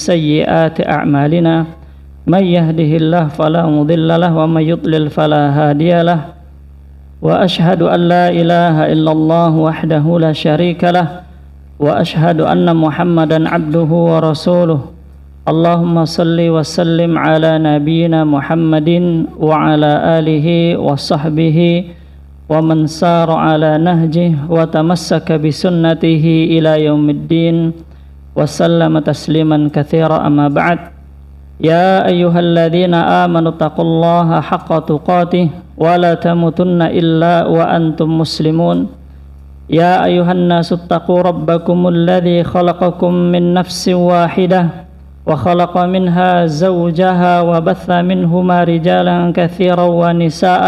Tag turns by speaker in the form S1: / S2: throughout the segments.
S1: سيئات أعمالنا من يهده الله فلا مضل له ومن يضلل فلا هادي له وأشهد أن لا إله إلا الله وحده لا شريك له وأشهد أن محمدا عبده ورسوله اللهم صل وسلم على نبينا محمد وعلى آله وصحبه ومن سار على نهجه وتمسك بسنته إلى يوم الدين وسلم تسليما كثيرا أما بعد يا أيها الذين آمنوا اتقوا الله حق تقاته ولا تموتن إلا وأنتم مسلمون يا أيها الناس اتقوا ربكم الذي خلقكم من نفس واحدة وخلق منها زوجها وبث منهما رجالا كثيرا ونساء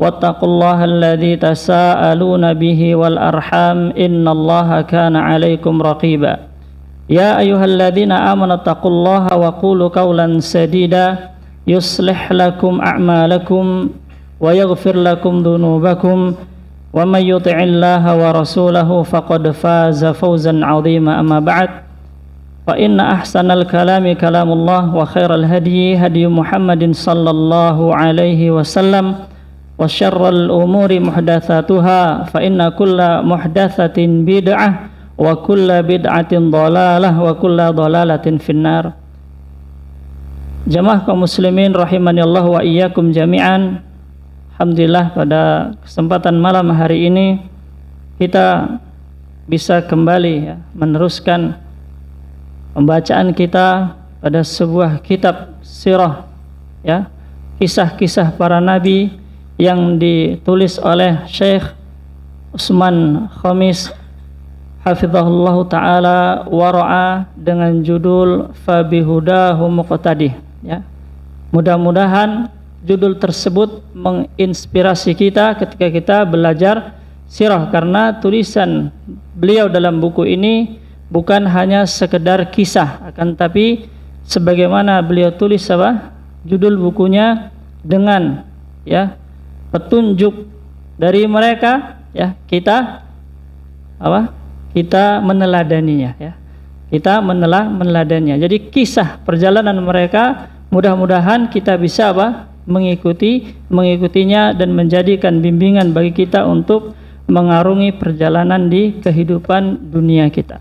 S1: واتقوا الله الذي تساءلون به والأرحام إن الله كان عليكم رقيبا يا أيها الذين آمنوا اتقوا الله وقولوا قولا سديدا يصلح لكم أعمالكم ويغفر لكم ذنوبكم ومن يطع الله ورسوله فقد فاز فوزا عظيما أما بعد فإن أحسن الكلام كلام الله وخير الهدي هدي محمد صلى الله عليه وسلم وشر الأمور محدثاتها فإن كل محدثة بدعة وكل بدعة ضلالة وكل ضلالة في النار. Jamaah kaum muslimin rahimani Allah wa iyyakum jami'an. Alhamdulillah pada kesempatan malam hari ini kita bisa kembali ya, meneruskan pembacaan kita pada sebuah kitab sirah ya, kisah-kisah para nabi yang ditulis oleh Syekh Utsman Khamis hafizahullah taala wara'a dengan judul Fabihudahu Muqtadih ya. Mudah-mudahan judul tersebut menginspirasi kita ketika kita belajar sirah, karena tulisan beliau dalam buku ini bukan hanya sekedar kisah, akan tapi sebagaimana beliau tulis apa judul bukunya dengan ya petunjuk dari mereka ya, kita meneladaninya ya, kita meneladaninya. Jadi kisah perjalanan mereka mudah-mudahan kita bisa mengikutinya dan menjadikan bimbingan bagi kita untuk mengarungi perjalanan di kehidupan dunia kita.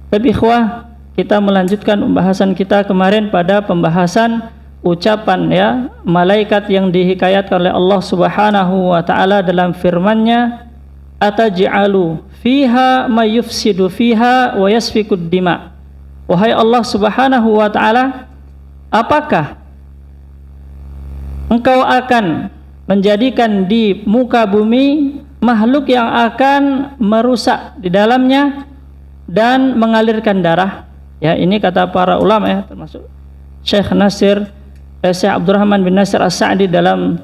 S1: Tapi ikhwah, kita melanjutkan pembahasan kita kemarin pada pembahasan ucapan ya malaikat yang dihikayatkan oleh Allah Subhanahu wa taala dalam firman-Nya, ataj'alu fiha may yufsidu fiha wa yasfikud dima. Wahai Allah Subhanahu wa taala, apakah Engkau akan menjadikan di muka bumi makhluk yang akan merusak di dalamnya dan mengalirkan darah? Ya, ini kata para ulama ya, termasuk Syekh Abdurrahman bin Nasir As-Sa'di dalam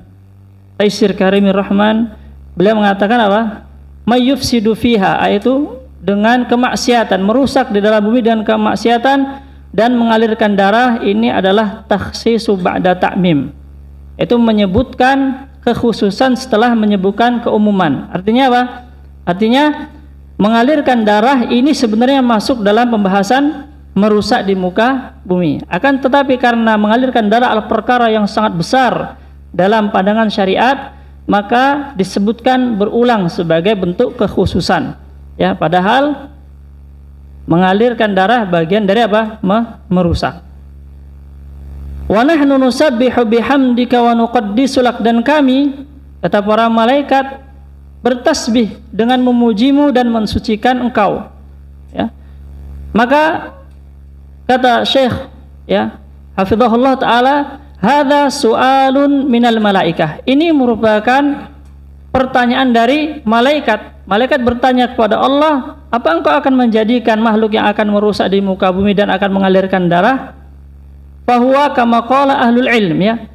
S1: Taisir Karimir Rahman, beliau mengatakan apa? Mayyufsidu fiha, yaitu dengan kemaksiatan, merusak di dalam bumi dengan kemaksiatan dan mengalirkan darah. Ini adalah takhsisu ba'da ta'mim. Itu menyebutkan kekhususan setelah menyebutkan keumuman. Artinya apa? Artinya mengalirkan darah ini sebenarnya masuk dalam pembahasan merusak di muka bumi. Akan tetapi karena mengalirkan darah adalah perkara yang sangat besar dalam pandangan syariat, maka disebutkan berulang sebagai bentuk kekhususan. Ya, padahal mengalirkan darah bagian dari apa? Merusak. Wa nahnu nusabbihu bihamdika wa nuqaddisu lak, dan kami kata para malaikat bertasbih dengan memujimu dan mensucikan engkau ya. Maka kata Syekh ya hafizahullah taala, hadza su'alun minal malaikah, ini merupakan pertanyaan dari malaikat. Malaikat bertanya kepada Allah, apa engkau akan menjadikan makhluk yang akan merusak di muka bumi dan akan mengalirkan darah? Fahuwa kama qala ahlul ilm ya,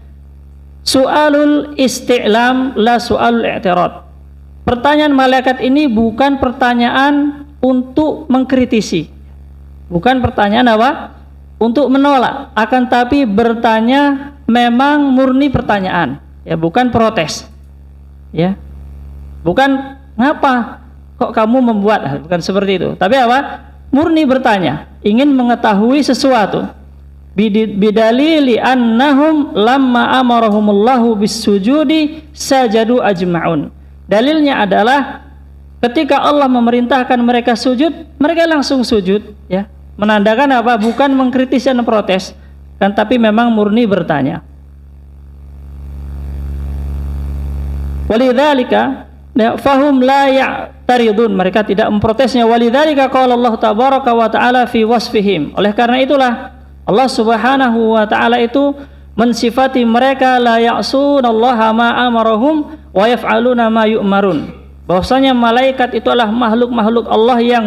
S1: su'alul isti'lam la su'alul i'tirad. Pertanyaan malaikat ini bukan pertanyaan untuk mengkritisi, bukan pertanyaan apa? Untuk menolak, akan tapi bertanya memang murni pertanyaan ya, bukan protes ya, bukan ngapa kok kamu membuat, bukan seperti itu, tapi apa? murni bertanya, ingin mengetahui sesuatu. Bidalili annahum lamma amarahumullahu bisujudi sajadu ajma'un. Dalilnya adalah ketika Allah memerintahkan mereka sujud, mereka langsung sujud, ya. Menandakan apa? Bukan mengkritis dan protes, kan, tapi memang murni bertanya. Walidzalika fahum la ya'taridun, mereka tidak memprotesnya. Walidzalika qala Allah tabaraka wa ta'ala fi wasfihim, oleh karena itulah Allah Subhanahu wa ta'ala itu mensifati mereka la ya'sunallaha ma amarahum wa yaf'aluna ma yu'marun, bahwasanya malaikat itu adalah makhluk-makhluk Allah yang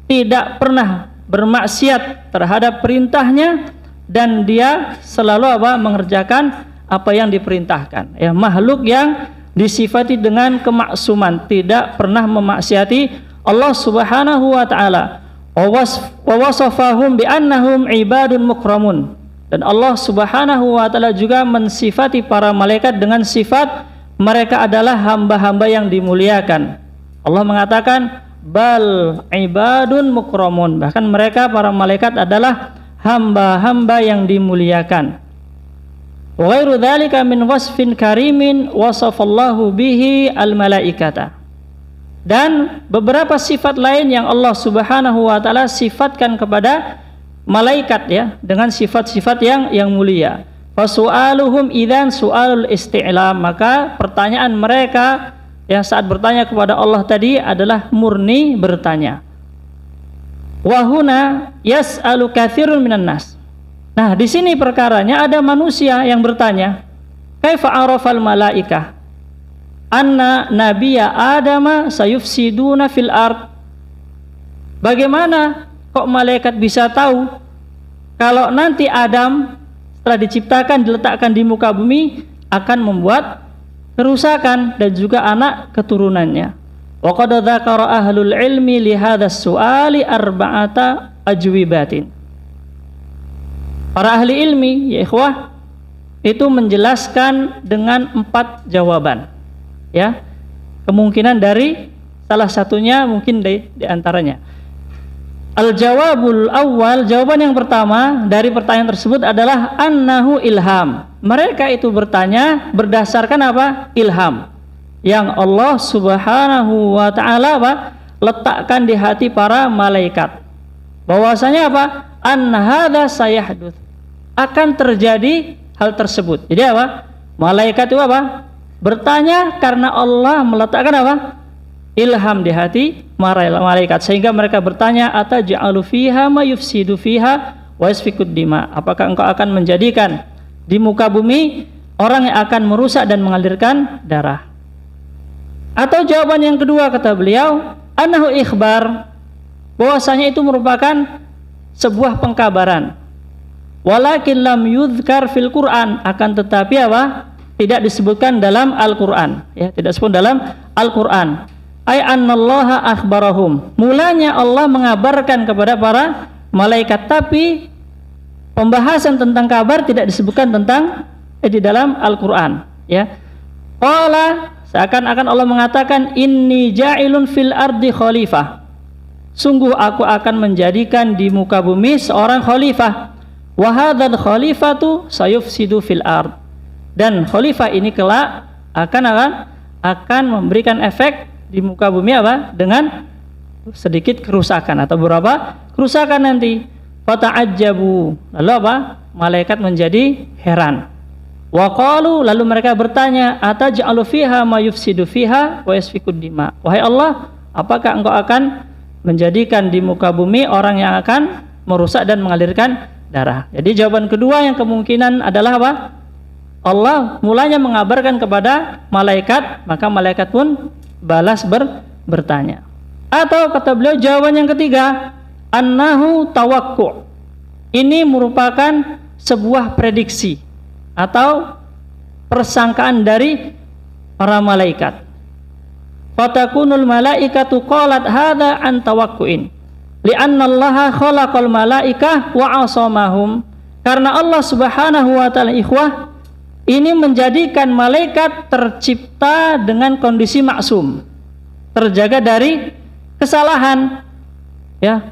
S1: tidak pernah bermaksiat terhadap perintahnya, dan dia selalu apa? Mengerjakan apa yang diperintahkan, ya. Makhluk yang disifati dengan kemaksuman, tidak pernah memaksiati Allah Subhanahu wa ta'ala. Wa wasafahum bi annahum ibadun mukramun, dan Allah Subhanahu wa ta'ala juga mensifati para malaikat dengan sifat mereka adalah hamba-hamba yang dimuliakan. Allah mengatakan bal ibadun mukramun, bahkan mereka para malaikat adalah hamba-hamba yang dimuliakan. Wa ghairu dzalika min wasfin karimin wasafallahu bihi al malaikata, dan beberapa sifat lain yang Allah Subhanahu wa ta'ala sifatkan kepada malaikat, ya, dengan sifat-sifat yang mulia. Fasu'aluhum idzan su'alul isti'lam, maka pertanyaan mereka, ya, saat bertanya kepada Allah tadi adalah murni bertanya. Wa huna yas'alu katsirun minan nas. Nah, di sini perkaranya ada manusia yang bertanya, kaifa arafal malaikah anna nabiyya adama sayufsiduna fil ard? Bagaimana kok malaikat bisa tahu kalau nanti Adam setelah diciptakan, diletakkan di muka bumi, akan membuat kerusakan dan juga anak keturunannya? Wa qad dzakara ahlul ilmi li hadzal su'ali arba'ata ajwibatin. Para ahli ilmi, ya ikhwah, itu menjelaskan dengan 4 jawaban, ya. Kemungkinan dari salah satunya mungkin di antaranya. Al-jawabul awal, jawaban yang pertama dari pertanyaan tersebut adalah annahu ilham. Mereka itu bertanya berdasarkan apa? Ilham yang Allah Subhanahu wa ta'ala letakkan di hati para malaikat, bahwasanya apa? An hadza sayahduts, akan terjadi hal tersebut. Jadi apa? Malaikat itu apa? Bertanya karena Allah meletakkan apa? Ilham di hati malaikat, sehingga mereka bertanya, ataj'alu fiha ma yufsidu fiha wa yasfikud dima, apakah engkau akan menjadikan di muka bumi orang yang akan merusak dan mengalirkan darah? Atau jawaban yang kedua, kata beliau, annahu ikhbar, bahwasanya itu merupakan sebuah pengkabaran. Walakin lam yuzkar fil Quran, akan tetapi apa? Tidak disebutkan dalam Al-Quran, ya, tidak disebut dalam Al-Quran. Ay annallaha akhbarahum, mulanya Allah mengabarkan kepada para malaikat, tapi pembahasan tentang kabar tidak disebutkan tentang di dalam Al-Quran, ya. Qala, seakan-akan Allah mengatakan, inni ja'ilun fil ardi khalifah, sungguh aku akan menjadikan di muka bumi seorang khalifah. Wa hadzal khalifatu sayufsidu fil ard, dan khalifah ini kelak akan memberikan efek di muka bumi apa? Dengan sedikit kerusakan atau beberapa kerusakan nanti. Fata'ajjabu, lalu apa? Malaikat menjadi heran. Wa qalu, lalu mereka bertanya, ataj'alu fiha ma yufsidu fiha wa yasfikud dima, wahai Allah, apakah engkau akan menjadikan di muka bumi orang yang akan merusak dan mengalirkan darah? Jadi jawaban kedua yang kemungkinan adalah apa? Allah mulanya mengabarkan kepada malaikat, maka malaikat pun balas bertanya. Atau kata beliau jawaban yang ketiga, annahu tawakku, ini merupakan sebuah prediksi atau persangkaan dari para malaikat. Fatakunul malaikatu qalat hadza an tawakkuin li'anna Allah khalaqal malaikah wa asamahum, karena Allah Subhanahu wa ta'ala ikhwah ini menjadikan malaikat tercipta dengan kondisi maksum, terjaga dari kesalahan, ya.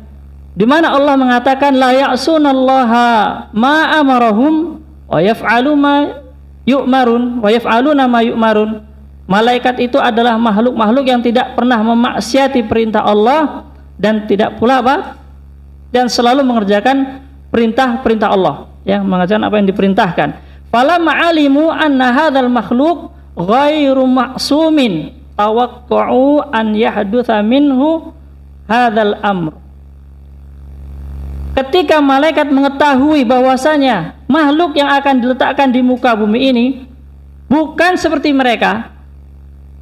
S1: di mana Allah mengatakan la ya'sunallaha ma amarahum wa yaf'alu ma yu'marun wa yaf'aluna ma yu'marun. Malaikat itu adalah makhluk-makhluk yang tidak pernah memaksiati perintah Allah dan tidak pula dan selalu mengerjakan perintah-perintah Allah, ya, mengerjakan apa yang diperintahkan. Fala ma'alimu anna hadzal makhluk ghairu ma'sumin tawaqqa'u an yahdutsa minhu hadzal amr. Ketika malaikat mengetahui bahwasanya makhluk yang akan diletakkan di muka bumi ini bukan seperti mereka.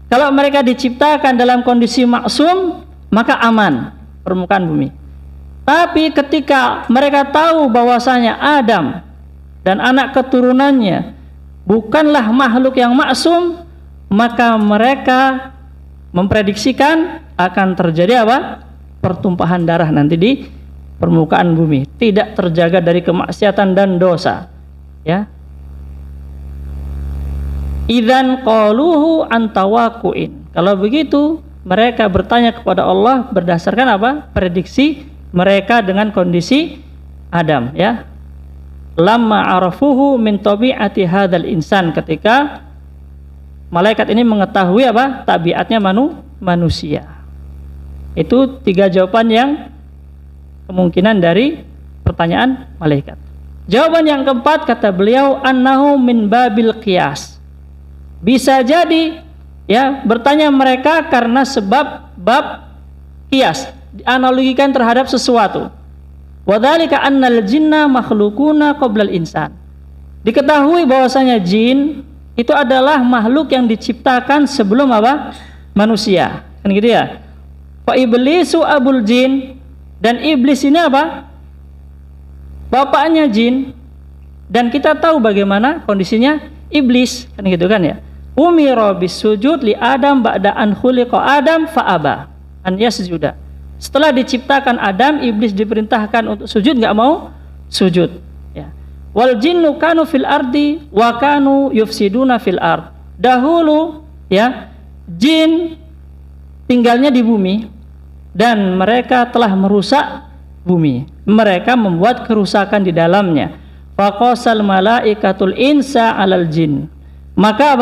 S1: Kalau mereka diciptakan dalam kondisi maksum, maka aman permukaan bumi. Tapi ketika mereka tahu bahwasanya Adam dan anak keturunannya bukanlah makhluk yang maksum, maka mereka memprediksikan akan terjadi pertumpahan darah nanti di permukaan bumi, tidak terjaga dari kemaksiatan dan dosa, ya. Idzan qaluhu antawaquin. Kalau begitu mereka bertanya kepada Allah berdasarkan prediksi mereka dengan kondisi Adam, ya. Lamma arafuhu min tabi'ati hadzal insan, ketika malaikat ini mengetahui tabiatnya manusia. Itu 3 jawaban yang kemungkinan dari pertanyaan malaikat. Jawaban yang keempat, kata beliau, annahu min babil qiyas. Bisa jadi, ya, bertanya mereka karena sebab bab qiyas, dianalogikan terhadap sesuatu. Wadzalika annal jinna makhluquna qablal insan. Diketahui bahwasanya jin itu adalah makhluk yang diciptakan sebelum manusia. Kan gitu ya. Fa iblisu abul jin, dan iblis ini bapaknya jin, dan kita tahu bagaimana kondisinya iblis, kan gitu kan ya. Umira bisujud li Adam ba'da an khuliqa Adam fa'aba an yasjuda. Setelah diciptakan Adam, iblis diperintahkan untuk sujud, enggak mau sujud, ya. Wal jinnu kanu fil ardi wa kanu yufsiduna fil ard. Dahulu, ya, jin tinggalnya di bumi dan mereka telah merusak bumi. Mereka membuat kerusakan di dalamnya. Faqasal malaikatul insa 'alal jin. Maka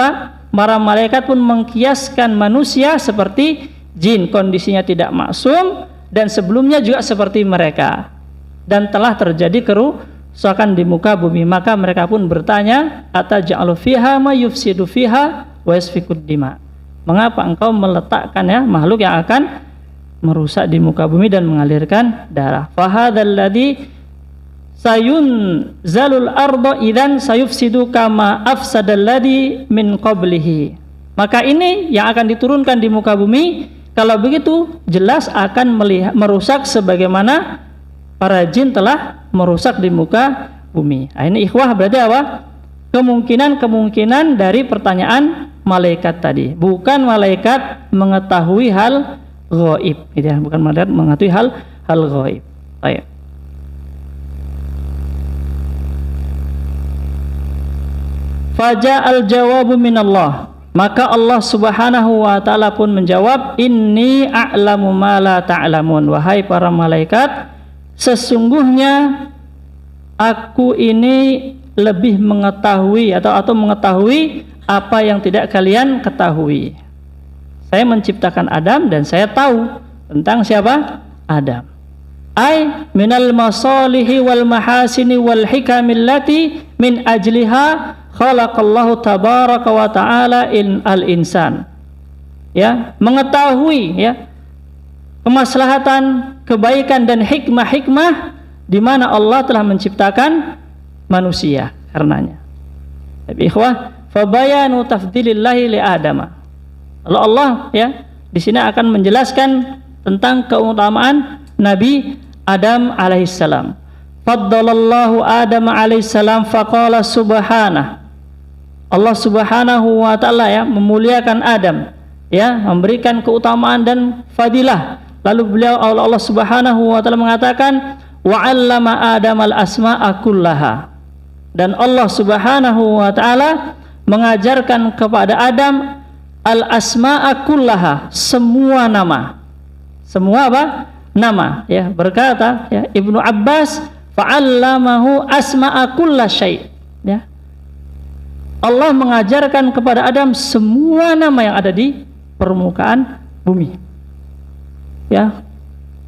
S1: para malaikat pun mengkiaskan manusia seperti jin, kondisinya tidak maksum dan sebelumnya juga seperti mereka, dan telah terjadi kerusakan di muka bumi. Maka mereka pun bertanya, ataj'alu fiha ma yufsidu fiha wa yasfikud dima. Mengapa engkau meletakkan, ya, makhluk yang akan merusak di muka bumi dan mengalirkan darah? Fahadzal ladzi sayunzalul arda idzan sayufsidu kama afsadal ladzi min qablihi. Maka ini yang akan diturunkan di muka bumi, kalau begitu jelas akan merusak sebagaimana para jin telah merusak di muka bumi. Nah, ini ikhwah berarti kemungkinan dari pertanyaan malaikat tadi. Bukan malaikat mengetahui hal ghaib, gitu ya. Bukan malaikat mengetahui hal ghaib. Baik. Faja'al jawabu minallah. Maka Allah Subhanahu wa ta'ala pun menjawab, inni a'lamu ma la ta'lamun. Wahai para malaikat, sesungguhnya aku ini lebih mengetahui atau mengetahui apa yang tidak kalian ketahui. Saya menciptakan Adam dan saya tahu tentang siapa? Adam. Ai minal masalihi wal mahasini wal hikamillati min ajliha khalaqallahu tabaraka wa ta'ala al-insan. Ya, mengetahui, ya, kemaslahatan, kebaikan dan hikmah-hikmah di mana Allah telah menciptakan manusia karenanya. Tapi ikhwah, fabayanu tafdilillahi li Adama. Kalau Allah, ya, di sini akan menjelaskan tentang keutamaan Nabi Adam alaihissalam. Faddalallahu Adam alaihissalam faqala subhanahu. Allah Subhanahu wa ta'ala, ya, memuliakan Adam, ya, memberikan keutamaan dan fadilah. Lalu Allah Subhanahu wa ta'ala mengatakan wa 'allama Adam al-asma'a kullaha. Dan Allah Subhanahu wa ta'ala mengajarkan kepada Adam al-asma'a kullaha, semua nama. Semua nama, ya, berkata ya Ibnu Abbas, fa'allamahu asma'a kulla syai', ya. Allah mengajarkan kepada Adam semua nama yang ada di permukaan bumi, ya.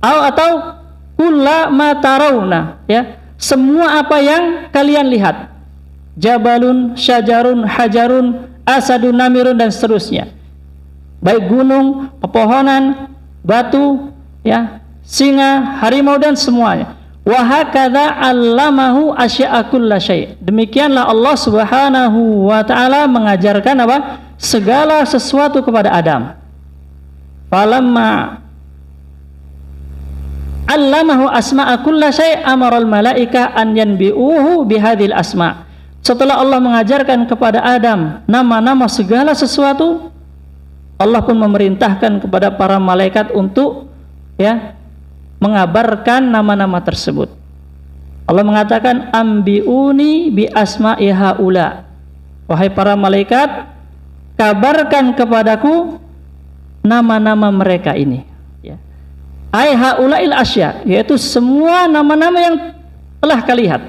S1: Atau kulla ma tarawna, ya, semua apa yang kalian lihat, jabalun, syajarun, hajarun, asadun, namirun, dan seterusnya, baik gunung, pepohonan, batu, ya, singa, harimau, dan semuanya. Wa hakadha 'allamahu asya'a kulla syai'. Demikianlah Allah Subhanahu wa taala mengajarkan apa? Segala sesuatu kepada Adam. Falamma 'allamahu asma'a kulla syai' amara al-malaikah an yanbi'uhu bihadhil asma'. Setelah Allah mengajarkan kepada Adam nama-nama segala sesuatu, Allah pun memerintahkan kepada para malaikat untuk, ya, mengabarkan nama-nama tersebut. Allah mengatakan, ambiuni bi asma'i haula. Wahai para malaikat, kabarkan kepadaku nama-nama mereka ini, ya. Ai haula'il asya, yaitu semua nama-nama yang telah kalian lihat.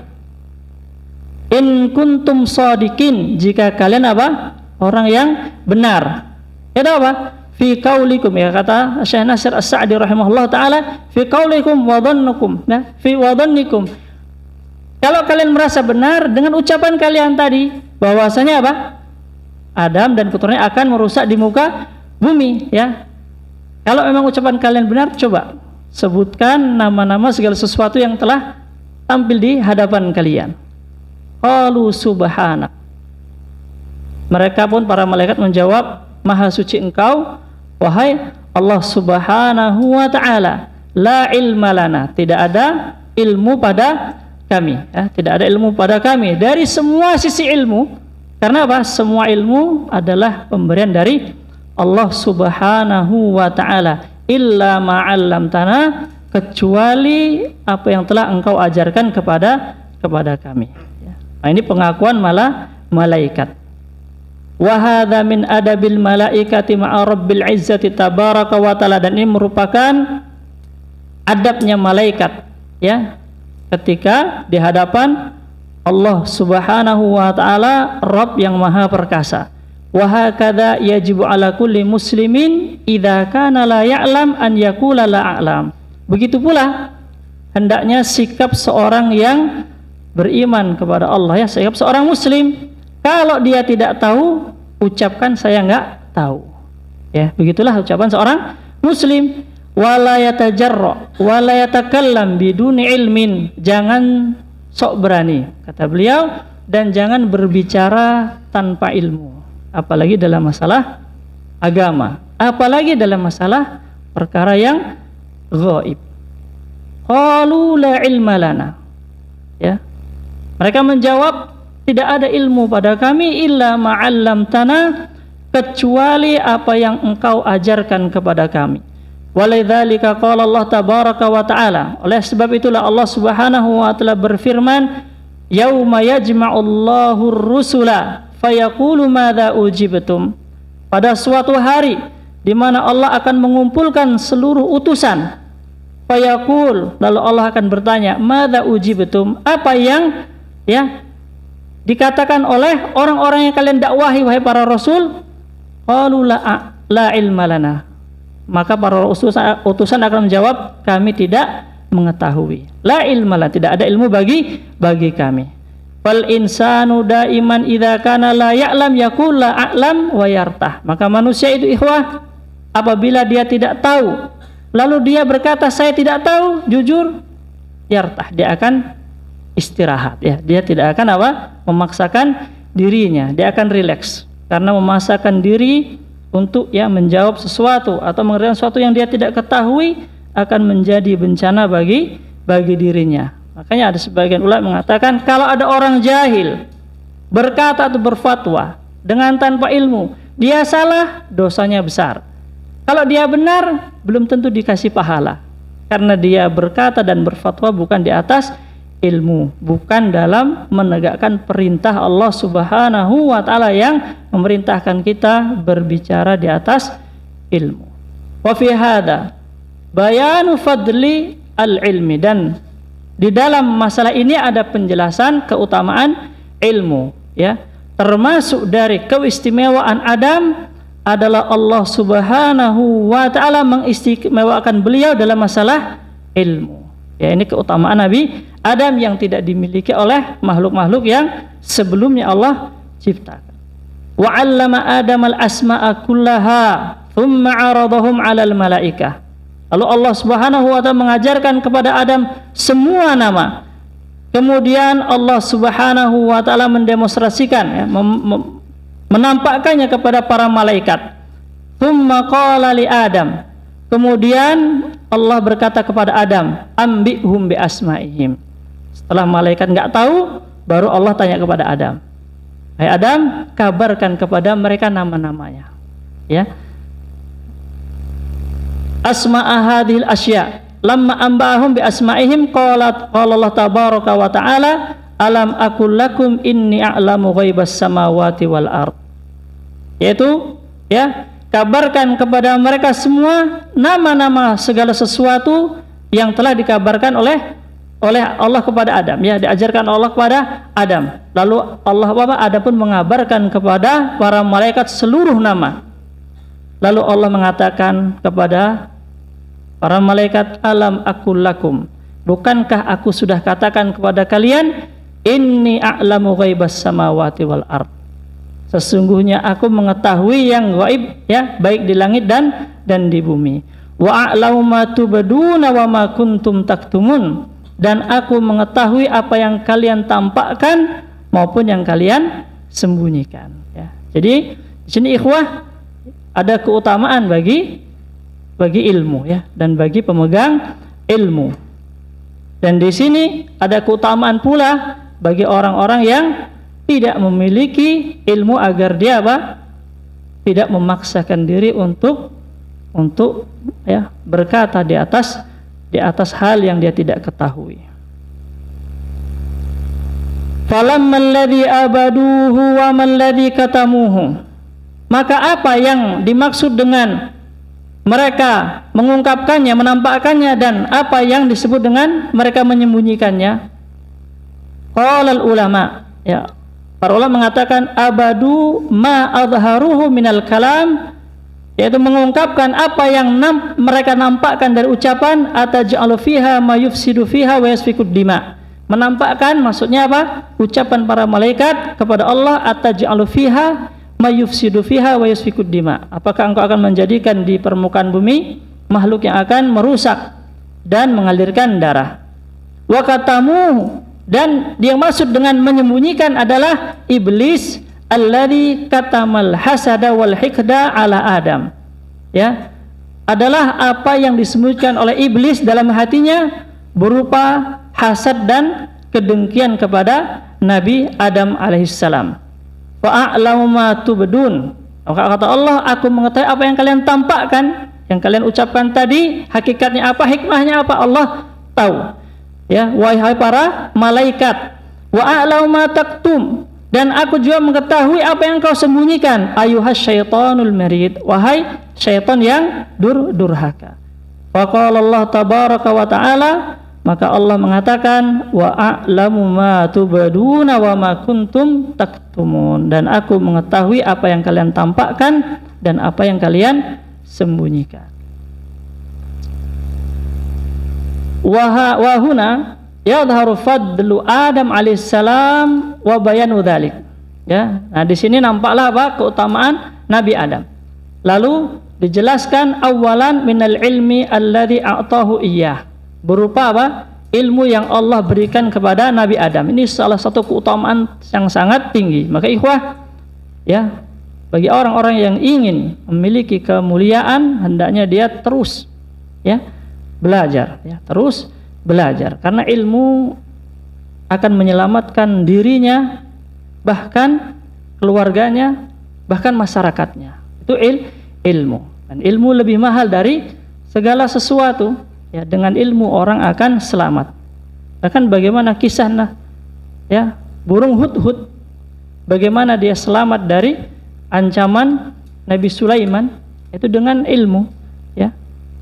S1: In kuntum shadiqin, jika kalian apa? Orang yang benar. Itu apa? Fi qaulikum, ya, kata Syekh Nasir As-Sa'di rahimahullah taala, fi qaulikum wa dhannukum, ya, fi wa dhannikum. Kalau kalian merasa benar dengan ucapan kalian tadi bahwasanya apa? Adam dan keturunannya akan merusak di muka bumi, ya. Kalau memang ucapan kalian benar, coba sebutkan nama-nama segala sesuatu yang telah tampil di hadapan kalian. Qalu subhanak. Mereka pun para malaikat menjawab, Maha suci Engkau, wahai Allah Subhanahu wa ta'ala, la ilma lana, tidak ada ilmu pada kami, ya, tidak ada ilmu pada kami dari semua sisi ilmu. Karena apa? Semua ilmu adalah pemberian dari Allah Subhanahu wa ta'ala, illa ma'allamtana, kecuali apa yang telah Engkau ajarkan kepada kami, ya. Nah, ini pengakuan malaikat. Wa hadza min adabil malaikati ma'a rabbil izzati tabaraka wa ta'ala, dan ini merupakan adabnya malaikat, ya, ketika di hadapan Allah Subhanahu wa taala, Rabb yang Maha Perkasa. Wa hakadza yajibu ala kulli muslimin idza kana la ya'lam an yaqula la a'lam. Begitu pula hendaknya sikap seorang yang beriman kepada Allah, ya, sikap seorang muslim. Kalau dia tidak tahu, ucapkan saya enggak tahu, ya, begitulah ucapan seorang muslim. Wala yatajarra wala yatakallam biduni ilmin, jangan sok berani, kata beliau, dan jangan berbicara tanpa ilmu, apalagi dalam masalah agama, apalagi dalam masalah perkara yang ghaib. Qalu la ilma lana, ya, mereka menjawab, tidak ada ilmu pada kami illa ma'allamtana, kecuali apa yang Engkau ajarkan kepada kami. Walidzalika qala Allah tabaraka wa ta'ala, oleh sebab itulah Allah Subhanahu wa ta'ala berfirman, yauma yajma'ullahu ar-rusula fayaqulu madza ujibtum, pada suatu hari di mana Allah akan mengumpulkan seluruh utusan. Fayaqul, lalu Allah akan bertanya, madza ujibtum, apa yang, ya, dikatakan oleh orang-orang yang kalian dakwahi wahai para rasul. Qalu la ilma lana, maka para utusan akan menjawab, kami tidak mengetahui. La ilma lana, tidak ada ilmu bagi kami. Fal insanu daiman idza kana la ya'lam yaqul la a'lam wa yartah. Maka manusia itu ikhwah, apabila dia tidak tahu lalu dia berkata saya tidak tahu, jujur, yartah, dia akan istirahat, ya, dia tidak akan apa? Memaksakan dirinya, dia akan rileks, karena memaksakan diri untuk, ya, menjawab sesuatu atau mengerjakan sesuatu yang dia tidak ketahui akan menjadi bencana bagi dirinya. Makanya ada sebagian ulama mengatakan, kalau ada orang jahil berkata atau berfatwa dengan tanpa ilmu, dia salah, dosanya besar. Kalau dia benar, belum tentu dikasih pahala, karena dia berkata dan berfatwa bukan di atas ilmu, bukan dalam menegakkan perintah Allah Subhanahu wa ta'ala yang memerintahkan kita berbicara di atas ilmu. Wa fi hadza bayanu fadli al-ilmi, dan di dalam masalah ini ada penjelasan keutamaan ilmu, ya. Termasuk dari keistimewaan Adam adalah Allah Subhanahu wa taala mengistimewakan beliau dalam masalah ilmu. Ya, ini keutamaan Nabi Adam yang tidak dimiliki oleh makhluk-makhluk yang sebelumnya Allah ciptakan. Wa 'allama Adam al-asma'a kullaha thumma 'aradahum 'alal malaikah. Lalu Allah Subhanahu wa taala mengajarkan kepada Adam semua nama. Kemudian Allah Subhanahu wa taala mendemonstrasikan, ya, menampakkannya kepada para malaikat. Tsumma qala li Adam. Kemudian Allah berkata kepada Adam, ambihum bi asmaihim. Setelah malaikat enggak tahu, baru Allah tanya kepada Adam. Hai Adam, kabarkan kepada mereka nama-namanya. Ya. Asma'a hadhil asya. Lamma ambahum bi asma'ihim qala Allah tabaraka wa ta'ala alam aqul lakum inni a'lamu ghaibas samawati wal ard. Yaitu, ya, kabarkan kepada mereka semua nama-nama segala sesuatu yang telah dikabarkan oleh Allah kepada Adam, ya, diajarkan Allah kepada Adam. Lalu Adam pun mengabarkan kepada para malaikat seluruh nama. Lalu Allah mengatakan kepada para malaikat, alam aqul lakum, bukankah aku sudah katakan kepada kalian, inni a'lamu ghaibas samawati wal ard, sesungguhnya aku mengetahui yang gaib, ya, baik di langit dan di bumi. Wa a'lamu ma tubduna wa ma kuntum taktumun, dan aku mengetahui apa yang kalian tampakkan maupun yang kalian sembunyikan, ya. Jadi di sini ikhwah ada keutamaan bagi ilmu, ya, dan bagi pemegang ilmu. Dan di sini ada keutamaan pula bagi orang-orang yang tidak memiliki ilmu agar dia tidak memaksakan diri untuk ya, berkata di atas hal yang dia tidak ketahui. Falammal ladzi abaduhu wa man ladzi katamuhu. Maka apa yang dimaksud dengan mereka mengungkapkannya, menampakkannya, dan apa yang disebut dengan mereka menyembunyikannya? Qalal ulama, ya, para ulama mengatakan abadu ma adharuhu minal kalam, yaitu mengungkapkan apa yang mereka nampakkan dari ucapan, ataj'alu fiha ma yufsidu fiha wa yasfikud dima. Menampakkan maksudnya apa? Ucapan para malaikat kepada Allah, ataj'alu fiha mayufsidu fiha wa yasfikud dima. Apakah engkau akan menjadikan di permukaan bumi makhluk yang akan merusak dan mengalirkan darah? Wa katamu, dan yang maksud dengan menyembunyikan adalah iblis alladzi katamal hasada wal hikda ala Adam. Ya, adalah apa yang disembunyikan oleh iblis dalam hatinya berupa hasad dan kedengkian kepada Nabi Adam alaihissalam. Wa a'lamu ma tubdun. Maka kata Allah, aku mengetahui apa yang kalian tampakkan, yang kalian ucapkan tadi, hakikatnya apa, hikmahnya apa, Allah tahu. Ya, wahai para malaikat. Wa a'lamu ma taktum, dan aku juga mengetahui apa yang kau sembunyikan, ayuhas syaitanul marid, wahai syaitan yang durhaka. Wa qala Allah tabaraka wa ta'ala, maka Allah mengatakan, wa a'lamu ma tubaduna wa ma kuntum taktumun, dan aku mengetahui apa yang kalian tampakkan dan apa yang kalian sembunyikan. Wa huna yadhharu fadlu Adam alaihissalam wa bayanu dzalik. Ya, nah di sini nampaklah apa? Keutamaan Nabi Adam. Lalu dijelaskan awalan minal ilmi alladzi a'tahu iyyah, berupa apa? Ilmu yang Allah berikan kepada Nabi Adam. Ini salah satu keutamaan yang sangat tinggi. Maka ikhwah, ya, bagi orang-orang yang ingin memiliki kemuliaan, hendaknya dia terus, ya, belajar, ya, terus belajar, karena ilmu akan menyelamatkan dirinya, bahkan keluarganya, bahkan masyarakatnya. Itu ilmu. Dan ilmu lebih mahal dari segala sesuatu. Ya, dengan ilmu orang akan selamat. Bahkan bagaimana kisah, ya, burung hudhud, bagaimana dia selamat dari ancaman Nabi Sulaiman, itu dengan ilmu, ya.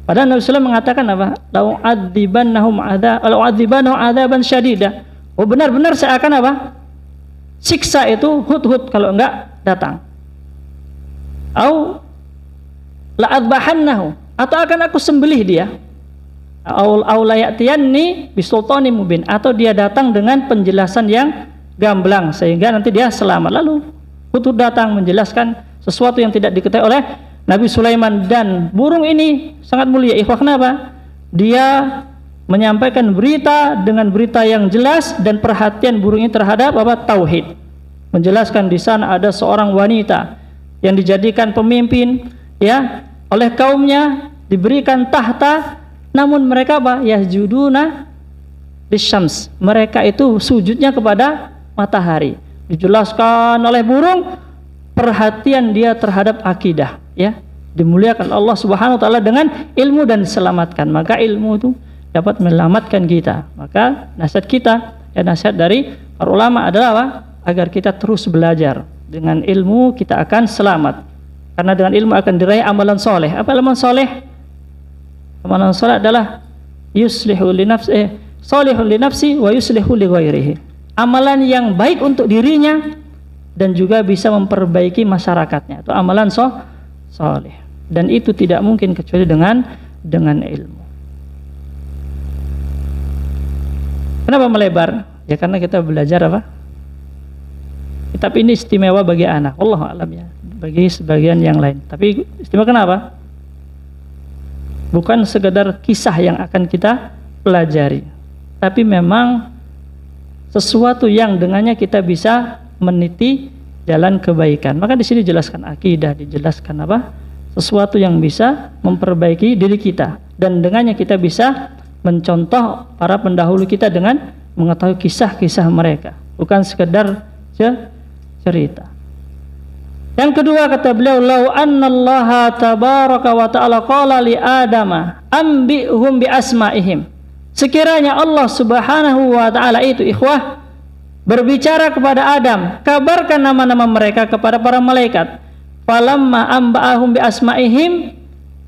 S1: Padahal Nabi SAW mengatakan apa? Lau adzibannahum adzaban syadidah. Oh, benar-benar saya akan apa? Siksa itu hud-hud kalau enggak datang. Au la'adbahannahu, atau akan aku sembelih dia. Au layatiyanni bisultanin mubin, atau dia datang dengan penjelasan yang gamblang sehingga nanti dia selamat. Lalu hud datang menjelaskan sesuatu yang tidak diketahui oleh Nabi Sulaiman. Dan burung ini sangat mulia, ikhwah. Kenapa? Dia menyampaikan berita dengan berita yang jelas, dan perhatian burung ini terhadap apa? Tauhid. Menjelaskan di sana ada seorang wanita yang dijadikan pemimpin ya oleh kaumnya, diberikan tahta, namun mereka apa? Yasjuduna lisyams. Mereka itu sujudnya kepada matahari. Dijelaskan oleh burung perhatian dia terhadap akidah, ya. Dimuliakan Allah Subhanahu wa taala dengan ilmu dan diselamatkan. Maka ilmu itu dapat menyelamatkan kita. Maka nasihat kita, ya, nasihat dari para ulama adalah apa? Agar kita terus belajar. Dengan ilmu kita akan selamat. Karena dengan ilmu akan diraih amalan soleh. Apa amalan soleh? Amalan soleh adalah yuslihu li nafsi, solihun li nafsi wa yuslihu li ghairihi. Amalan yang baik untuk dirinya dan juga bisa memperbaiki masyarakatnya. Itu amalan soleh. Dan itu tidak mungkin kecuali dengan ilmu. Kenapa melebar? Ya karena kita belajar apa? Kitab ini istimewa bagi anak, Allah alam ya, bagi sebagian yang lain. Tapi istimewa kenapa? Bukan sekedar kisah yang akan kita pelajari, tapi memang sesuatu yang dengannya kita bisa meniti jalan kebaikan. Maka di sini dijelaskan akidah, dijelaskan apa? Sesuatu yang bisa memperbaiki diri kita, dan dengannya kita bisa mencontoh para pendahulu kita dengan mengetahui kisah-kisah mereka, bukan sekedar cerita. Yang kedua kata beliau, lau annallaha tabaraka wa ta'ala qala li adama ambihum bi asma'ihim. Sekiranya Allah Subhanahu wa taala itu, ikhwah, berbicara kepada Adam, kabarkan nama-nama mereka kepada para malaikat. Falamma amba'ahum bi asma'ihim,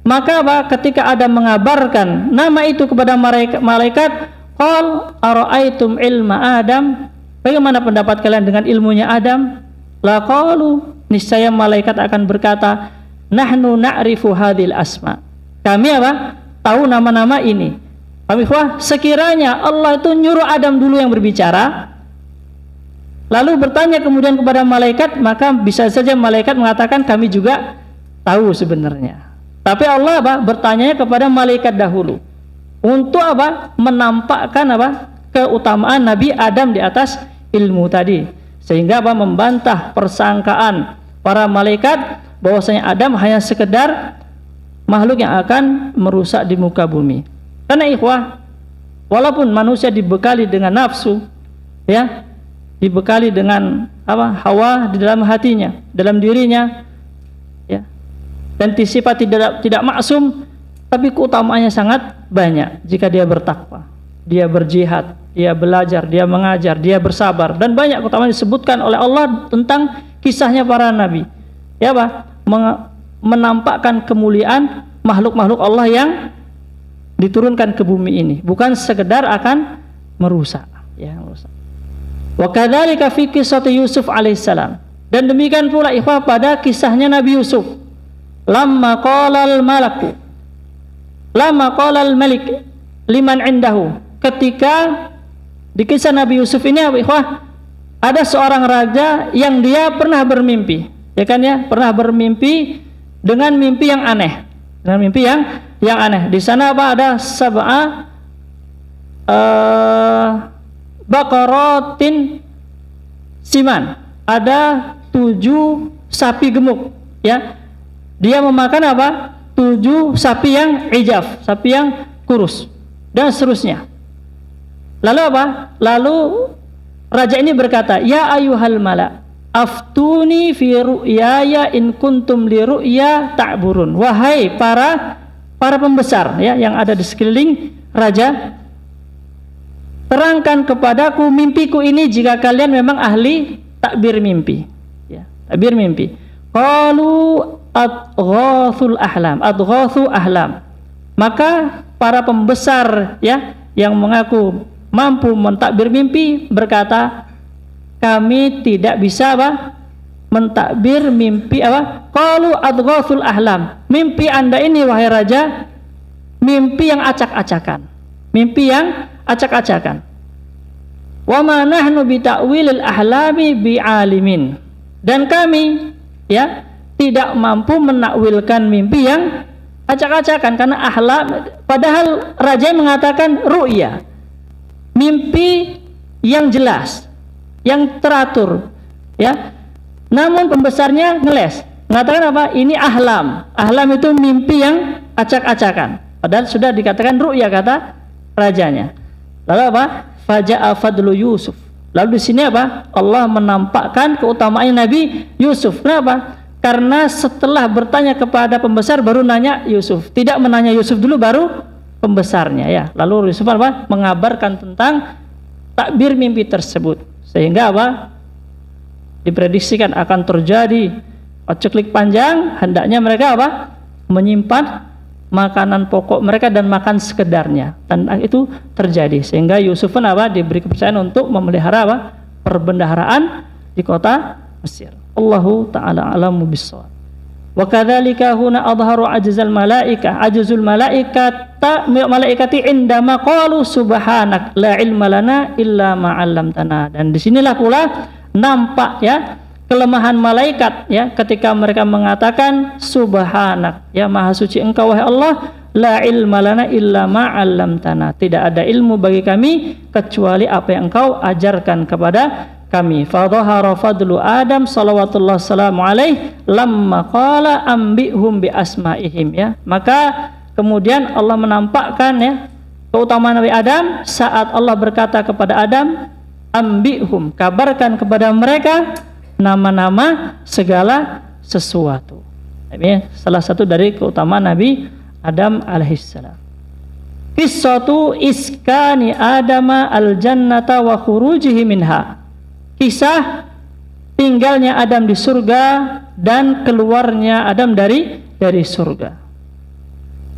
S1: maka ketika Adam mengabarkan nama itu kepada malaikat, qal ara'aitum ilma Adam, bagaimana pendapat kalian dengan ilmunya Adam? La qalu, niscaya malaikat akan berkata, nahnu na'rifu hadhil asma. Kami apa? Tahu nama-nama ini. Kami sekiranya Allah itu nyuruh Adam dulu yang berbicara, lalu bertanya kemudian kepada malaikat, maka bisa saja malaikat mengatakan kami juga tahu sebenarnya. Tapi Allah bertanya kepada malaikat dahulu untuk menampakkan keutamaan Nabi Adam di atas ilmu tadi, sehingga membantah persangkaan para malaikat bahwasanya Adam hanya sekedar makhluk yang akan merusak di muka bumi. Karena ikhwah, walaupun manusia dibekali dengan nafsu, ya, dibekali dengan hawa di dalam hatinya, dalam dirinya, ya, dan sifat tidak maksum, tapi keutamaannya sangat banyak jika dia bertakwa, dia berjihad, dia belajar, dia mengajar, dia bersabar, dan banyak keutamaan disebutkan oleh Allah tentang kisahnya para nabi. Ya, menampakkan kemuliaan makhluk-makhluk Allah yang diturunkan ke bumi ini, bukan sekedar akan merusak, ya, merusak. Wa kadzalika fi qissati Yusuf alaihissalam, dan demikian pula ikhwah pada kisahnya Nabi Yusuf. Lamma qala al-malik liman indahu, ketika di kisah Nabi Yusuf ini ikhwah, ada seorang raja yang dia pernah bermimpi, ya kan ya, pernah bermimpi dengan mimpi yang aneh, dengan mimpi yang aneh. Di sana ada sab'a baqaratin siman, ada 7 sapi gemuk, ya. Dia memakan 7 sapi yang ijaf, sapi yang kurus, dan seterusnya. Lalu lalu raja ini berkata, ya ayyuhal mala, aftuni fi ru'yaya in kuntum li ru'ya ta'burun. Wahai para pembesar, ya, yang ada di sekeliling raja, terangkan kepadaku mimpiku ini jika kalian memang ahli takbir mimpi, ya, takbir mimpi. Qalu adghathu ahlam. Maka para pembesar ya yang mengaku mampu mentakbir mimpi berkata, kami tidak bisa mentakbir mimpi qalu adghathul ahlam. Mimpi Anda ini wahai raja, mimpi yang acak-acakan. Mimpi yang acak-acakan. Wa ma nahnu bi ta'wilil ahlami bi'alimin. Dan kami ya tidak mampu menakwilkan mimpi yang acak-acakan karena ahlam, padahal raja mengatakan ru'ya. Mimpi yang jelas, yang teratur, ya. Namun pembesarnya ngeles, mengatakan apa? Ini ahlam. Ahlam itu mimpi yang acak-acakan. Padahal sudah dikatakan ru'ya kata rajanya. Lalu apa? Faja'a fadlu Yusuf. Lalu di sini apa? Allah menampakkan keutamaan Nabi Yusuf. Kenapa? Karena setelah bertanya kepada pembesar baru nanya Yusuf. Tidak menanya Yusuf dulu baru pembesarnya ya. Lalu Yusuf apa? Mengabarkan tentang takbir mimpi tersebut. Sehingga apa? Diprediksikan akan terjadi paceklik panjang, hendaknya mereka apa? Menyimpan makanan pokok mereka dan makan sekedarnya. Dan itu terjadi sehingga Yusuf pun apa? Diberi kepercayaan untuk memelihara apa? Perbendaharaan di kota Mesir. Allahu ta'ala alamu bissawab. Wa kadzalika huna adharu ajzul malaikati indama qalu subhanak la ilma lana illa ma 'allamtana. Dan disinilah pula nampak ya kelemahan malaikat ya ketika mereka mengatakan subhanak, ya maha suci engkau wahai Allah, la ilma lana illa ma 'allamtana. Tidak ada ilmu bagi kami kecuali apa yang engkau ajarkan kepada kami. Fadhahara fadlu Adam salawatullah salamu alaih lamma qala ambihum bi asma'ihim, ya. Maka kemudian Allah menampakkan ya keutamaan Nabi Adam saat Allah berkata kepada Adam, ambihum, kabarkan kepada mereka nama-nama segala sesuatu. Ini salah satu dari keutamaan Nabi Adam alaihissalam. Qissatu iskani Adama al-jannata wa khurujihi minha. Kisah tinggalnya Adam di surga dan keluarnya Adam dari surga.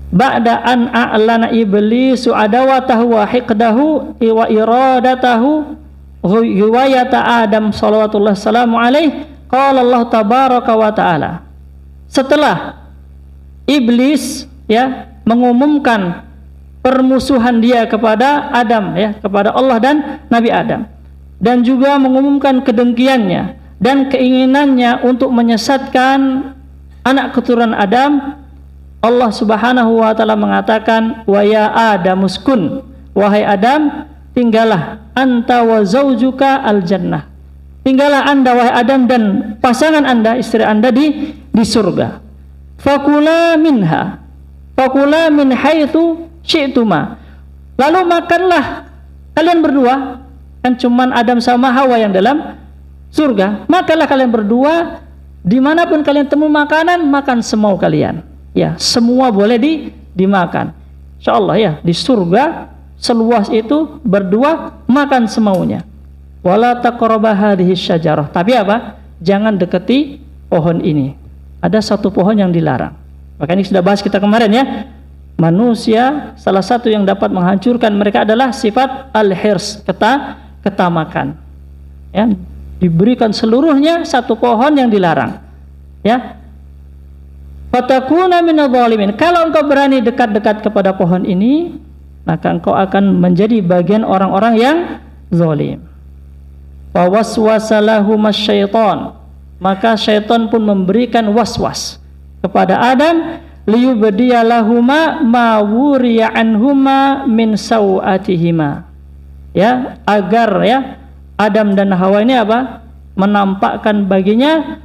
S1: Ba'da an a'lana iblisu adawatahu wa hiqdahu wa iradatahu riwayata Adam salawatullah salamu alaih, qala Allah tabaraka wa ta'ala. Setelah iblis ya mengumumkan permusuhan dia kepada Adam ya, kepada Allah dan Nabi Adam, dan juga mengumumkan kedengkiannya dan keinginannya untuk menyesatkan anak keturunan Adam, Allah Subhanahu wa taala mengatakan, wa ya Adamuskun, wahai Adam, tinggallah anta wa zaujuka al jannah. Tinggallah Anda wahai Adam dan pasangan Anda, istri Anda di surga. Fakula minha, fakula min haitsu syi'tuma. Lalu makanlah kalian berdua, kan cuman Adam sama Hawa yang dalam surga, makanlah kalian berdua dimanapun kalian temu makanan, makan semau kalian. Ya, semua boleh dimakan. Insyaallah ya, di surga seluas itu berdua makan semaunya. Wala taqraba hadhihi syajarah. Tapi apa? Jangan deketi pohon ini. Ada satu pohon yang dilarang. Maka ini sudah bahas kita kemarin ya. Manusia salah satu yang dapat menghancurkan mereka adalah sifat al-hirs, ketamakan. Ya, diberikan seluruhnya satu pohon yang dilarang. Ya. Fatakuna minadh-dhalimin. Kalau engkau berani dekat-dekat kepada pohon ini, maka engkau akan menjadi bagian orang-orang yang zalim. Fa waswasalahum asy-syaitan. Maka syaitan pun memberikan waswas kepada Adam, liyubdiyalahuma ma wuriya anhuma min sawatihima. Ya, agar ya Adam dan Hawa ini apa? Menampakkan baginya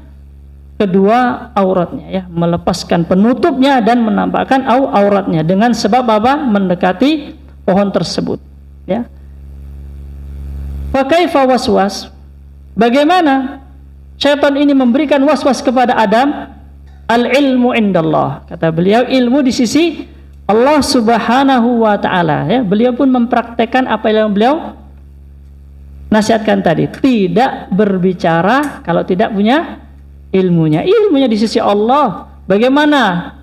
S1: kedua auratnya ya, melepaskan penutupnya dan menampakkan auratnya dengan sebab apa? Mendekati pohon tersebut ya. Fa kaifa waswas? Bagaimana syaitan ini memberikan waswas kepada Adam? Al ilmu indallah, kata beliau, ilmu di sisi Allah Subhanahu wa taala ya. Beliau pun mempraktekkan apa yang beliau nasihatkan tadi, tidak berbicara kalau tidak punya ilmunya di sisi Allah. Bagaimana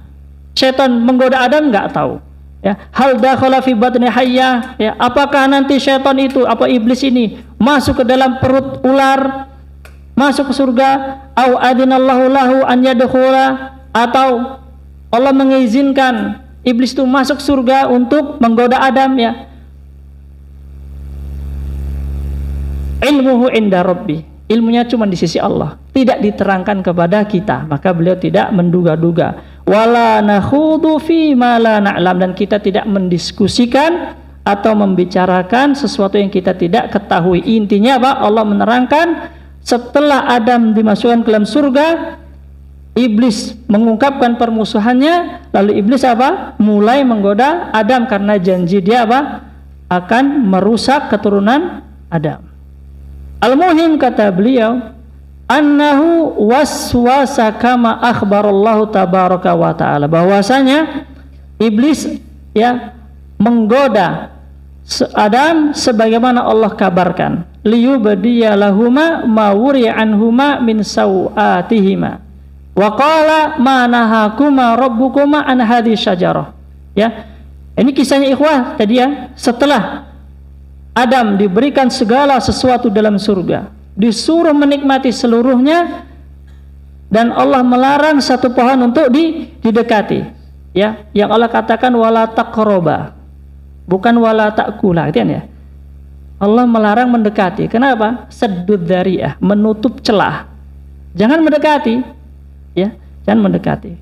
S1: syaitan menggoda Adam nggak tahu, Ya, hal dakhala fi batni hayyah, ya, apakah nanti syaitan itu, apa iblis ini masuk ke dalam perut ular, masuk ke surga, au adinallahu lahu an yadkhula, atau Allah mengizinkan iblis itu masuk surga untuk menggoda Adam, ya. Ilmuhu inda rabbi, ilmunya cuma di sisi Allah, tidak diterangkan kepada kita, maka beliau tidak menduga-duga. Wala nakhudu fi ma la na'lam, dan kita tidak mendiskusikan atau membicarakan sesuatu yang kita tidak ketahui. Intinya apa? Allah menerangkan setelah Adam dimasukkan ke dalam surga, iblis mengungkapkan permusuhannya, lalu iblis apa? Mulai menggoda Adam karena janji dia apa? Akan merusak keturunan Adam. Al-muhim, kata beliau, annahu waswasa kama akhbarallahu tabaraka wa ta'ala, bahwasanya iblis, ya, menggoda Adam sebagaimana Allah kabarkan, liyubdiya lahuma ma wuriya anhuma min sawatihima wa qala ma nahakuma rabbukuma an hadhihi syajarah. Ya, ini kisahnya ikhwah tadi, ya, setelah Adam diberikan segala sesuatu dalam surga, disuruh menikmati seluruhnya, dan Allah melarang satu pohon untuk didekati, ya, yang Allah katakan wala taqraba, bukan wala ta'kula, gitu ya. Allah melarang mendekati. Kenapa? Saddud dzari'ah, menutup celah. Jangan mendekati, ya, jangan mendekati.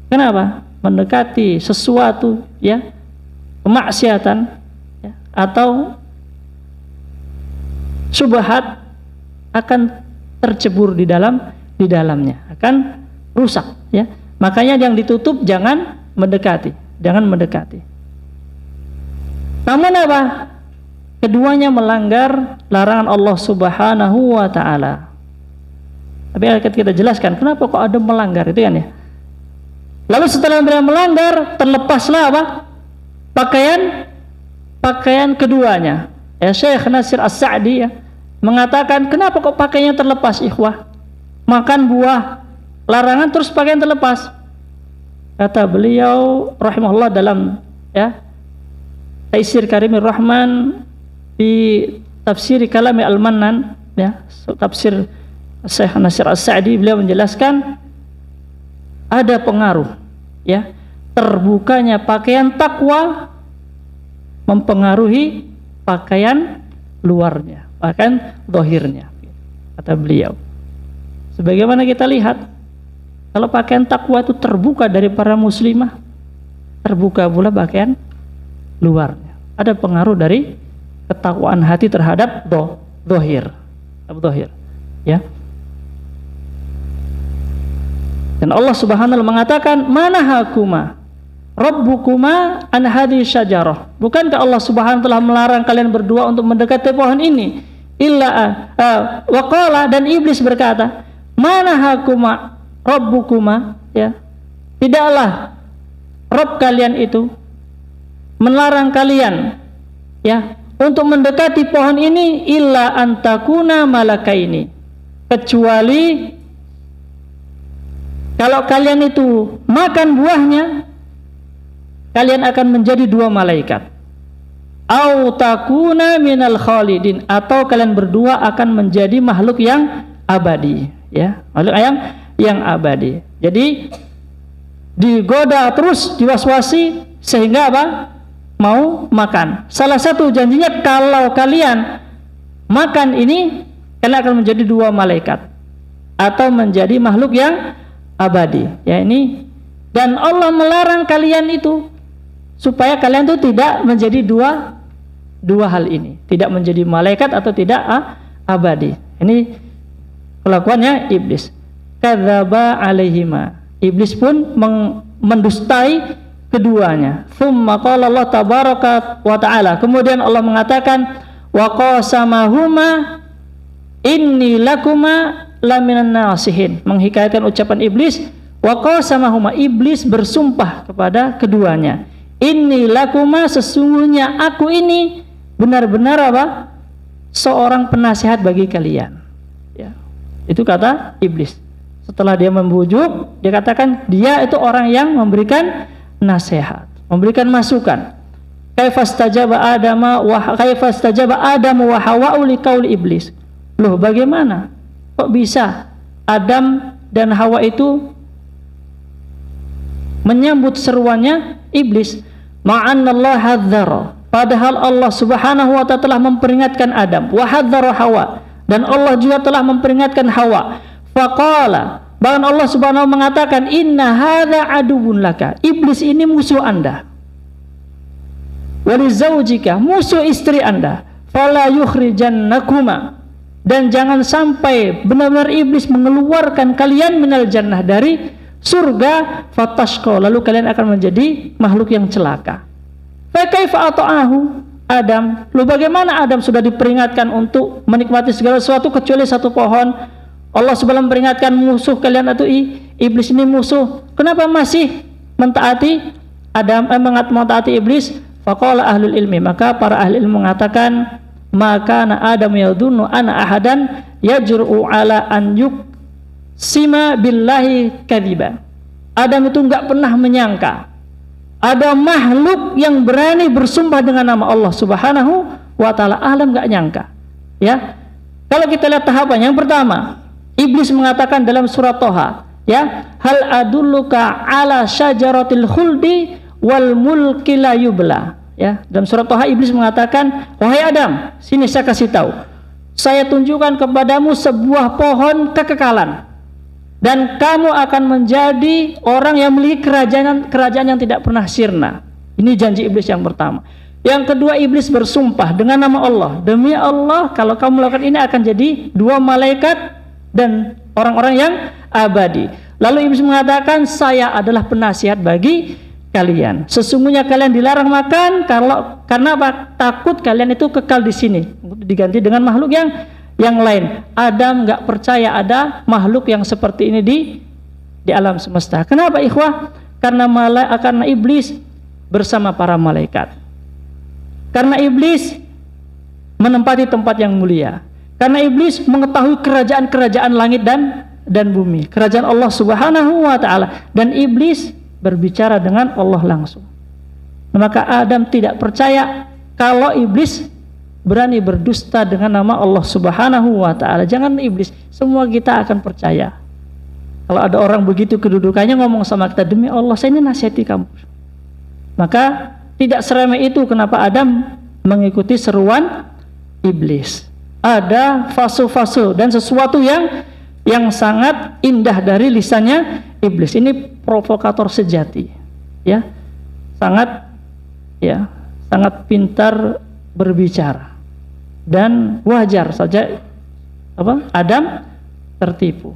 S1: Kenapa? Mendekati sesuatu, ya, kemaksiatan, ya, atau subhat, akan tercebur di dalamnya, akan rusak, ya. Makanya yang ditutup jangan mendekati, jangan mendekati. Namun apa? Keduanya melanggar larangan Allah Subhanahu wa ta'ala. Tapi kita jelaskan kenapa kok ada melanggar itu, kan, ya. Lalu setelah mereka melanggar, terlepaslah apa? Pakaian keduanya. Ya, Syekh Nasir As-Sa'di, ya, mengatakan kenapa kok pakaiannya terlepas, ikhwah? Makan buah larangan terus pakaian terlepas. Kata beliau rahimahullah dalam, ya, Taisir Karimir Rahman di tafsir Kalami Al-Mannan, ya, tafsir Syekh Nasir As-Sa'di, beliau menjelaskan ada pengaruh, ya, terbukanya pakaian takwa mempengaruhi pakaian luarnya, bahkan zahirnya, kata beliau. Sebagaimana kita lihat, kalau pakaian takwa itu terbuka dari para muslimah, terbuka pula pakaian luarnya. Ada pengaruh dari ketakwaan hati terhadap zahir, ya. Dan Allah Subhanahu wa ta'ala mengatakan, manahakuma rabbukuma an hadhihi syajarah. Bukankah Allah Subhanahu wa ta'ala melarang kalian berdua untuk mendekati pohon ini? Illa wa qala, dan iblis berkata, manahakuma rabbukuma, ya, tidaklah Rabb kalian itu melarang kalian, ya, untuk mendekati pohon ini, illa antakuna malakaini, kecuali kalau kalian itu makan buahnya, kalian akan menjadi dua malaikat. Au takuna minal khalidin, atau kalian berdua akan menjadi makhluk yang abadi, ya, makhluk yang abadi. Jadi digoda terus, diwaswasi, sehingga apa? Mau makan. Salah satu janjinya, kalau kalian makan ini, kalian akan menjadi dua malaikat atau menjadi makhluk yang abadi, ya, ini. Dan Allah melarang kalian itu supaya kalian itu tidak menjadi dua hal ini, tidak menjadi malaikat atau tidak abadi. Ini kelakuannya iblis. Kadzaba alaihima, iblis pun mendustai keduanya. Tsumma qala Allah tabaraka wa ta'ala, kemudian Allah mengatakan, wa qasamahuma inni lakuma laminan nasihin, menghikayatkan ucapan iblis. Wa qasamahuma, iblis bersumpah kepada keduanya, inni lakuma, sesungguhnya aku ini benar-benar apa? Seorang penasihat bagi kalian, ya. Itu kata iblis. Setelah dia membujuk, dia katakan dia itu orang yang memberikan nasihat. memberikan masukan. Kaifastajaba Adamu wa Hawa'u liqauli iblis. Loh, bagaimana? Kok bisa Adam dan Hawa itu menyambut seruannya iblis? Ma'anallah hadzara. Padahal Allah Subhanahu wa ta'ala telah memperingatkan Adam, wa hadzara Hawa, dan Allah juga telah memperingatkan Hawa. Faqala, bahkan Allah Subhanahu wa mengatakan, inna hadza aduwwun laka. Iblis ini musuh Anda. Wa li zaujika, musuh istri Anda. Fala yukhrijannakuma, dan jangan sampai benar-benar iblis mengeluarkan kalian minal jannah, dari surga, fatashqa, lalu kalian akan menjadi makhluk yang celaka. Fa kaifa ata'ahu Adam, lalu bagaimana Adam sudah diperingatkan untuk menikmati segala sesuatu kecuali satu pohon? Allah sebelum memperingatkan musuh kalian atau iblis ini musuh, kenapa masih mentaati Adam, mentaati iblis? Faqala ahlul ilmi, maka para ahli ilmu mengatakan, maka Adam yadhunnu ana ahadan yajru'u ala an yuqsima billahi kadhiba. Adam itu enggak pernah menyangka ada makhluk yang berani bersumpah dengan nama Allah Subhanahu wa ta'ala. Adam enggak nyangka. Ya. Kalau kita lihat tahapan yang pertama, iblis mengatakan dalam surat Toha, ya, hal adulluka ala syajaratil khuldi wal mulki la yubla. Ya, dalam surat Toha iblis mengatakan, wahai Adam, sini saya kasih tahu, saya tunjukkan kepadamu sebuah pohon kekekalan, dan kamu akan menjadi orang yang memiliki kerajaan yang tidak pernah sirna. Ini janji iblis yang pertama. Yang kedua, iblis bersumpah dengan nama Allah, demi Allah, kalau kamu melakukan ini akan jadi dua malaikat dan orang-orang yang abadi. Lalu iblis mengatakan, saya adalah penasihat bagi kalian. Sesungguhnya kalian dilarang makan karena apa? Takut kalian itu kekal di sini, diganti dengan makhluk yang lain. Adam nggak percaya ada makhluk yang seperti ini di alam semesta. Kenapa ikhwah? Karena iblis bersama para malaikat. Karena iblis menempati tempat yang mulia. Karena iblis mengetahui kerajaan-kerajaan langit dan bumi, kerajaan Allah Subhanahu wa ta'ala, dan iblis berbicara dengan Allah langsung. Maka Adam tidak percaya kalau iblis berani berdusta dengan nama Allah Subhanahu wa ta'ala. Jangan iblis, semua kita akan percaya. Kalau ada orang begitu kedudukannya ngomong sama kita, demi Allah saya ini nasihati kamu, maka tidak seremeh itu kenapa Adam mengikuti seruan iblis. Ada fase-fase dan sesuatu yang sangat indah dari lisannya iblis. Ini provokator sejati, ya, sangat pintar berbicara, dan wajar saja Adam tertipu,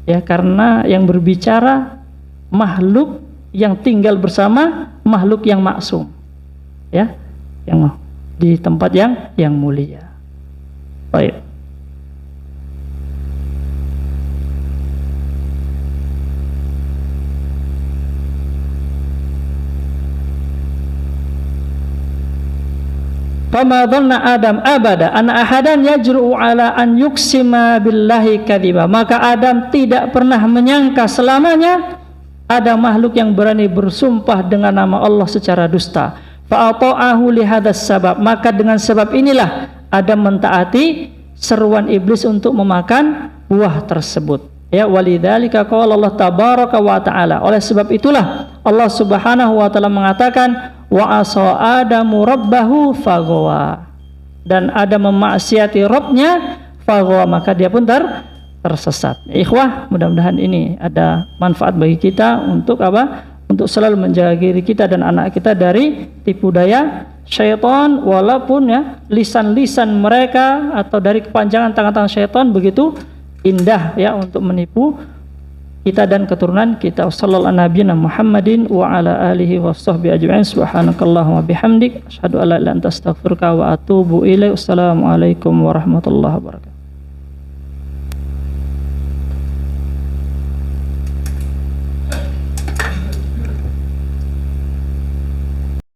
S1: ya, karena yang berbicara makhluk yang tinggal bersama makhluk yang maksum, ya, yang di tempat yang mulia. Baik. Fama dhanna Adam abada an ahadan yajru'u ala an yuqsima billahi kadhiba. Maka Adam tidak pernah menyangka selamanya ada makhluk yang berani bersumpah dengan nama Allah secara dusta. Fa ata'ahu li hadzal sabab. Maka dengan sebab inilah Adam mentaati seruan iblis untuk memakan buah tersebut. Ya, walidzalika qala Allah tabaraka wa ta'ala. Oleh sebab itulah Allah Subhanahu wa ta'ala mengatakan, wa asa Adamu rabbahu faghawa. Dan Adam memaksiati Rabbnya, faghawa, maka dia pun tersesat. Ikhwah, mudah-mudahan ini ada manfaat bagi kita untuk apa? Untuk selalu menjaga diri kita dan anak kita dari tipu daya syaitan, walaupun ya lisan-lisan mereka atau dari kepanjangan tangan-tangan syaitan begitu indah ya untuk menipu kita dan keturunan kita. Sallallahu nabiyana Muhammadin wa ala alihi washabbihi ajma'in. Subhanakallahumma bihamdik asyhadu an la ilaha illa anta astaghfiruka wa atubu ilaik. Assalamualaikum warahmatullahi wabarakatuh.